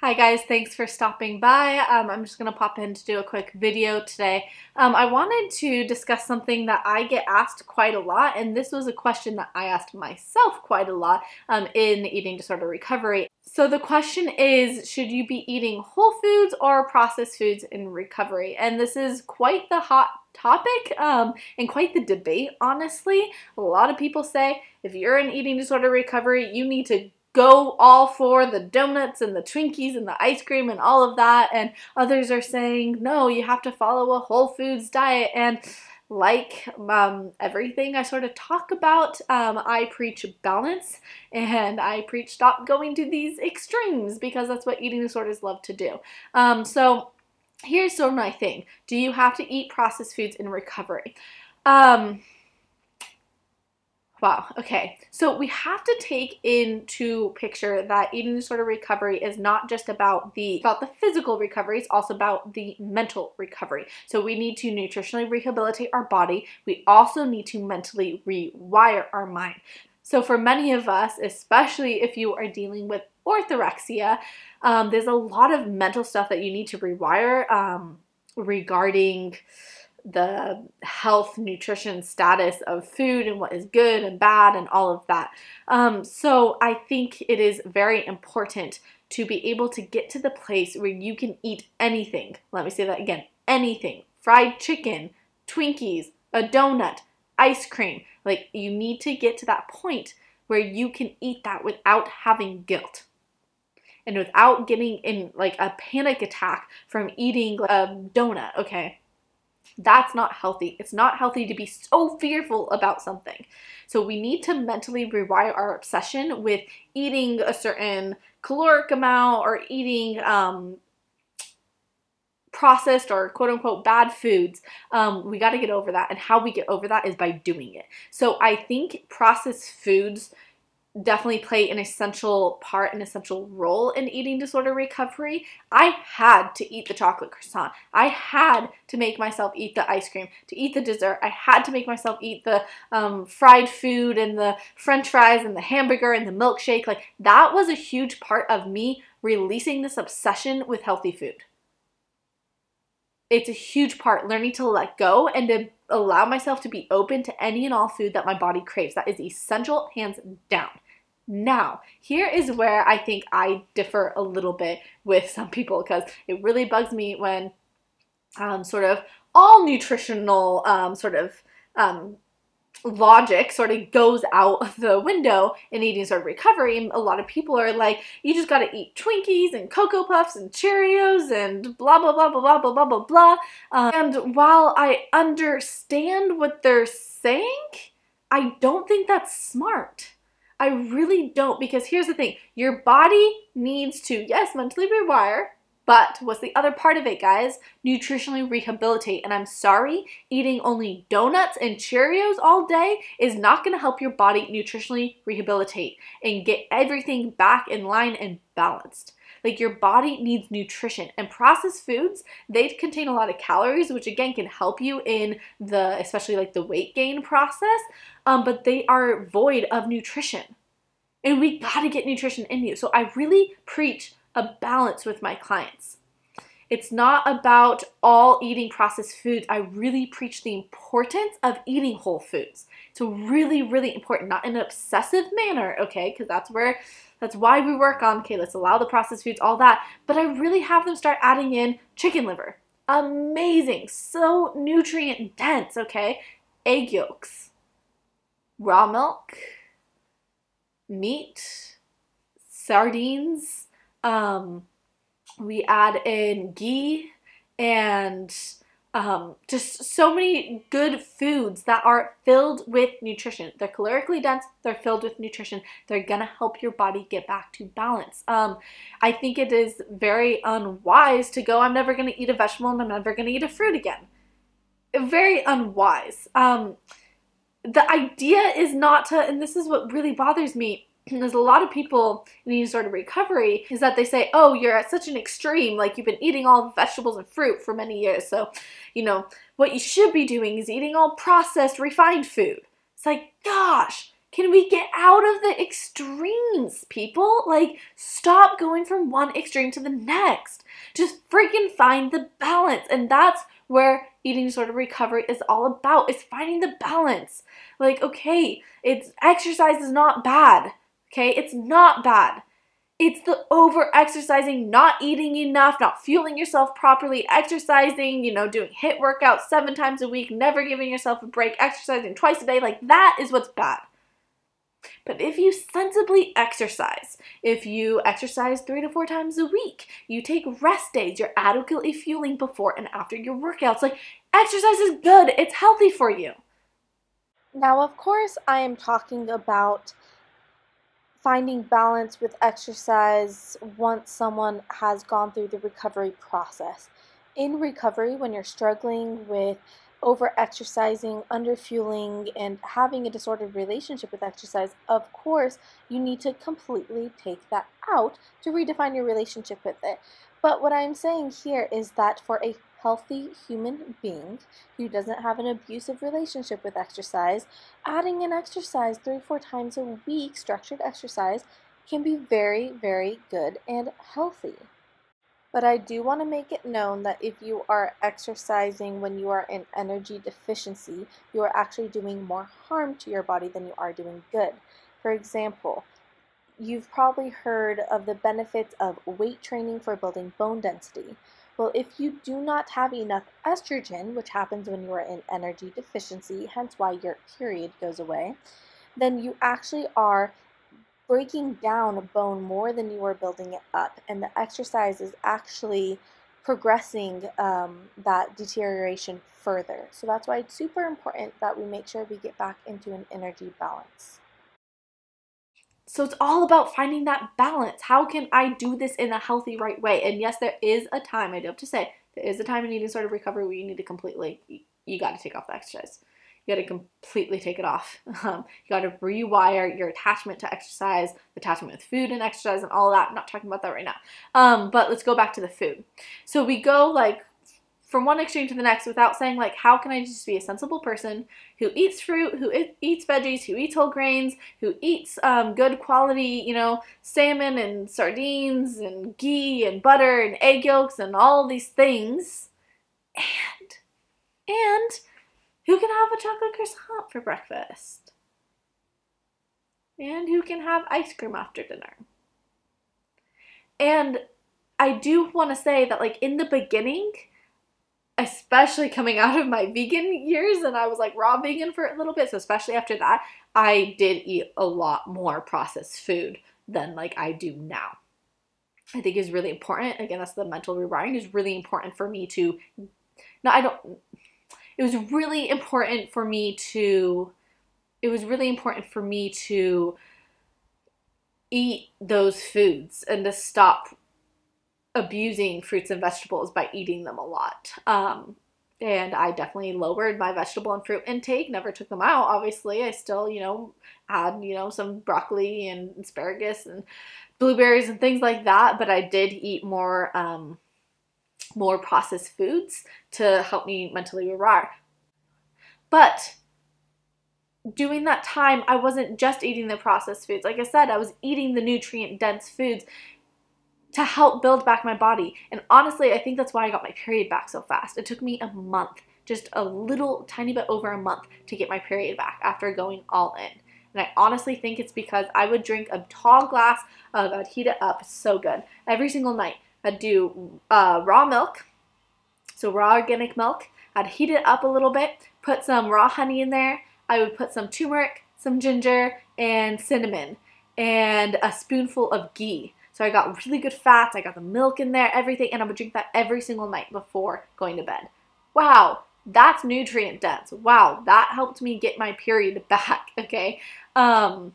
Hi guys, thanks for stopping by. I'm just going to pop in to do a quick video today. I wanted to discuss something that I get asked quite a lot, and this was a question that I asked myself quite a lot in eating disorder recovery. So the question is, should you be eating whole foods or processed foods in recovery? And this is quite the hot topic and quite the debate, honestly. A lot of people say if you're in eating disorder recovery, you need to go all for the donuts and the Twinkies and the ice cream and all of that, and others are saying no, you have to follow a whole foods diet. And like everything I sort of talk about, I preach balance and I preach stop going to these extremes because that's what eating disorders love to do. So here's sort of my thing. Do you have to eat processed foods in recovery? Wow, okay. So we have to take into picture that eating disorder recovery is not just about the physical recovery, it's also about the mental recovery. So we need to nutritionally rehabilitate our body. We also need to mentally rewire our mind. So for many of us, especially if you are dealing with orthorexia, there's a lot of mental stuff that you need to rewire regarding the health, nutrition status of food and what is good and bad and all of that. So I think it is very important to be able to get to the place where you can eat anything. Let me say that again, anything. Fried chicken, Twinkies, a donut, ice cream. Like, you need to get to that point where you can eat that without having guilt and without getting in like a panic attack from eating a donut, okay? That's not healthy. It's not healthy to be so fearful about something. So we need to mentally rewire our obsession with eating a certain caloric amount or eating processed or quote unquote bad foods. We got to get over that. And how we get over that is by doing it. So I think processed foods definitely play an essential part, an essential role in eating disorder recovery. I had to eat the chocolate croissant. I had to make myself eat the ice cream, to eat the dessert. I had to make myself eat the fried food and the french fries and the hamburger and the milkshake. Like, that was a huge part of me releasing this obsession with healthy food. It's a huge part, learning to let go and to allow myself to be open to any and all food that my body craves. That is essential, hands down. Now, here is where I think I differ a little bit with some people, because it really bugs me when sort of all nutritional logic sort of goes out the window in eating disorder recovery. A lot of people are like, you just got to eat Twinkies and Cocoa Puffs and Cheerios and blah, blah, blah, blah, blah, blah, blah, blah, blah. And while I understand what they're saying, I don't think that's smart. I really don't, because here's the thing. Your body needs to, yes, mentally rewire, but what's the other part of it, guys? Nutritionally rehabilitate. And I'm sorry, eating only donuts and Cheerios all day is not going to help your body nutritionally rehabilitate and get everything back in line and balanced. Like, your body needs nutrition, and processed foods, they contain a lot of calories, which again can help you in especially like the weight gain process, but they are void of nutrition. And we gotta get nutrition in you. So I really preach a balance with my clients. It's not about all eating processed foods. I really preach the importance of eating whole foods. It's really, really important, not in an obsessive manner, okay? Because that's why we work on, okay, let's allow the processed foods, all that. But I really have them start adding in chicken liver. Amazing, so nutrient dense, okay? Egg yolks, raw milk, meat, sardines, we add in ghee and just so many good foods that are filled with nutrition. They're calorically dense, they're filled with nutrition. They're gonna help your body get back to balance. I think it is very unwise to go, I'm never gonna eat a vegetable and I'm never gonna eat a fruit again. Very unwise. The idea is not to, and this is what really bothers me, there's a lot of people in eating disorder recovery, is that they say, oh, you're at such an extreme, like you've been eating all vegetables and fruit for many years, so, you know, what you should be doing is eating all processed, refined food. It's like, gosh, Can we get out of the extremes, people? Like, stop going from one extreme to the next. Just freaking find the balance. And that's where eating disorder recovery is all about. It's finding the balance. Like, okay, exercise is not bad. Okay, it's not bad. It's the over-exercising, not eating enough, not fueling yourself properly, exercising, doing HIIT workouts 7 times a week, never giving yourself a break, exercising twice a day. Like, that is what's bad. But if you sensibly exercise, if you exercise 3 to 4 times a week, you take rest days, you're adequately fueling before and after your workouts, like, exercise is good. It's healthy for you. Now, of course, I am talking about finding balance with exercise once someone has gone through the recovery process. In recovery, when you're struggling with over-exercising, under-fueling, and having a disordered relationship with exercise, of course, you need to completely take that out to redefine your relationship with it. But what I'm saying here is that for a healthy human being who doesn't have an abusive relationship with exercise, adding in exercise 3-4 times a week, structured exercise, can be very, very good and healthy. But I do want to make it known that if you are exercising when you are in energy deficiency, you are actually doing more harm to your body than you are doing good. For example, you've probably heard of the benefits of weight training for building bone density. Well, if you do not have enough estrogen, which happens when you are in energy deficiency, hence why your period goes away, then you actually are breaking down bone more than you are building it up, and the exercise is actually progressing that deterioration further. So that's why it's super important that we make sure we get back into an energy balance. So it's all about finding that balance. How can I do this in a healthy, right way? And yes, there is a time, I do have to say, there is a time in eating disorder recovery where you need to completely, you got to take off the exercise. You got to completely take it off. You got to rewire your attachment to exercise, attachment with food and exercise and all of that. I'm not talking about that right now. But let's go back to the food. So we go like from one extreme to the next without saying like, how can I just be a sensible person who eats fruit, who eats veggies, who eats whole grains, who eats good quality, salmon and sardines and ghee and butter and egg yolks and all these things, and who can have a chocolate croissant for breakfast, and who can have ice cream after dinner. And I do want to say that like in the beginning, especially coming out of my vegan years, and I was like raw vegan for a little bit, so especially after that, I did eat a lot more processed food than like I do now. I think is really important. Again, that's the mental rewiring. Is really important for me to, no, I don't, it was really important for me to, eat those foods and to stop abusing fruits and vegetables by eating them a lot. And I definitely lowered my vegetable and fruit intake, never took them out. Obviously, I still, had, some broccoli and asparagus and blueberries and things like that, but I did eat more processed foods to help me mentally rewire. But during that time, I wasn't just eating the processed foods. Like I said, I was eating the nutrient-dense foods to help build back my body. And honestly, I think that's why I got my period back so fast. It took me a month, just a little tiny bit over a month to get my period back after going all in. And I honestly think it's because I would drink a tall glass of, I'd heat it up, so good, every single night. I'd do raw milk, so raw organic milk. I'd heat it up a little bit, put some raw honey in there. I would put some turmeric, some ginger, and cinnamon, and a spoonful of ghee. So I got really good fats, I got the milk in there, everything, and I would drink that every single night before going to bed. Wow, that's nutrient dense. Wow, that helped me get my period back, okay? I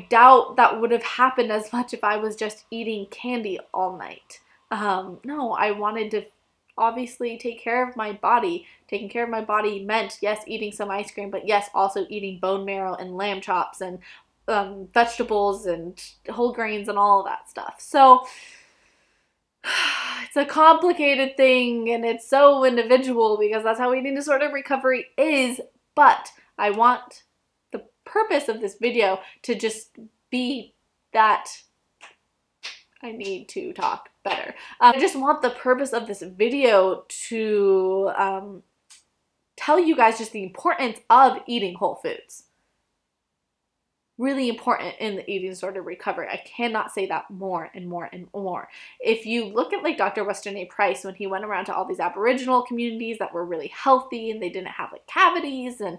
doubt that would have happened as much if I was just eating candy all night. No, I wanted to obviously take care of my body. Taking care of my body meant, yes, eating some ice cream, but yes, also eating bone marrow and lamb chops and vegetables and whole grains and all of that stuff. So it's a complicated thing and it's so individual because that's how eating disorder recovery is. But I want the purpose of this video to just be that I need to talk better. I just want the purpose of this video to tell you guys just the importance of eating whole foods. Really important in the eating disorder recovery. I cannot say that more and more and more. If you look at like Dr. Weston A. Price, when he went around to all these Aboriginal communities that were really healthy and they didn't have like cavities and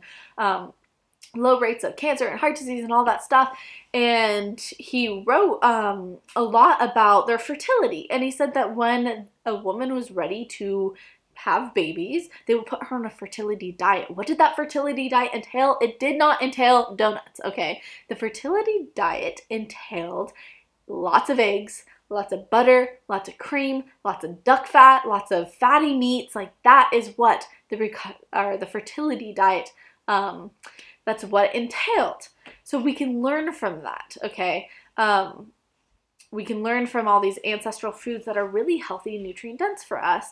low rates of cancer and heart disease and all that stuff, and he wrote a lot about their fertility, and he said that when a woman was ready to have babies, they would put her on a fertility diet. What did that fertility diet entail? It did not entail donuts, okay? The fertility diet entailed lots of eggs, lots of butter, lots of cream, lots of duck fat, lots of fatty meats. Like that is what the fertility diet, that's what it entailed. So we can learn from that, okay? We can learn from all these ancestral foods that are really healthy and nutrient dense for us.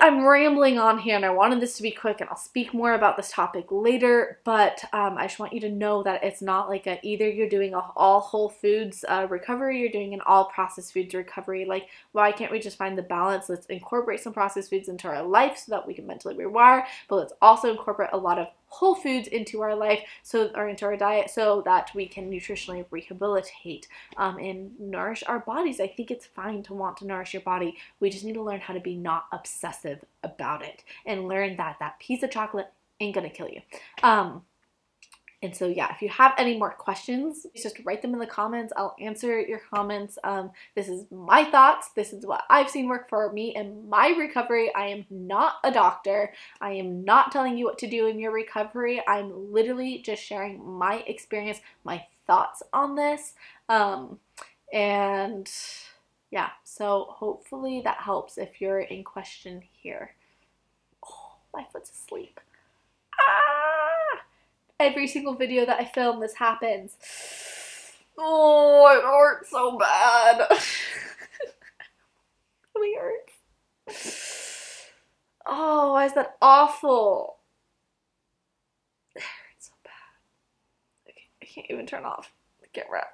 I'm rambling on here, and I wanted this to be quick, and I'll speak more about this topic later, but I just want you to know that it's not like either you're doing an all whole foods recovery, you're doing an all processed foods recovery. Like, why can't we just find the balance? Let's incorporate some processed foods into our life so that we can mentally rewire, but let's also incorporate a lot of whole foods into our life, or into our diet, so that we can nutritionally rehabilitate and nourish our bodies. I think it's fine to want to nourish your body. We just need to learn how to be not obsessive about it and learn that that piece of chocolate ain't gonna kill you. And so yeah, if you have any more questions, just write them in the comments. I'll answer your comments. This is my thoughts. This is what I've seen work for me in my recovery. I am not a doctor. I am not telling you what to do in your recovery. I'm literally just sharing my experience, my thoughts on this. And yeah, so hopefully that helps if you're in question here. Oh, my foot's asleep. Ah! Every single video that I film, this happens. Oh, it hurts so bad. It really hurts. Oh, why is that awful? It hurts so bad. I can't even turn off the camera.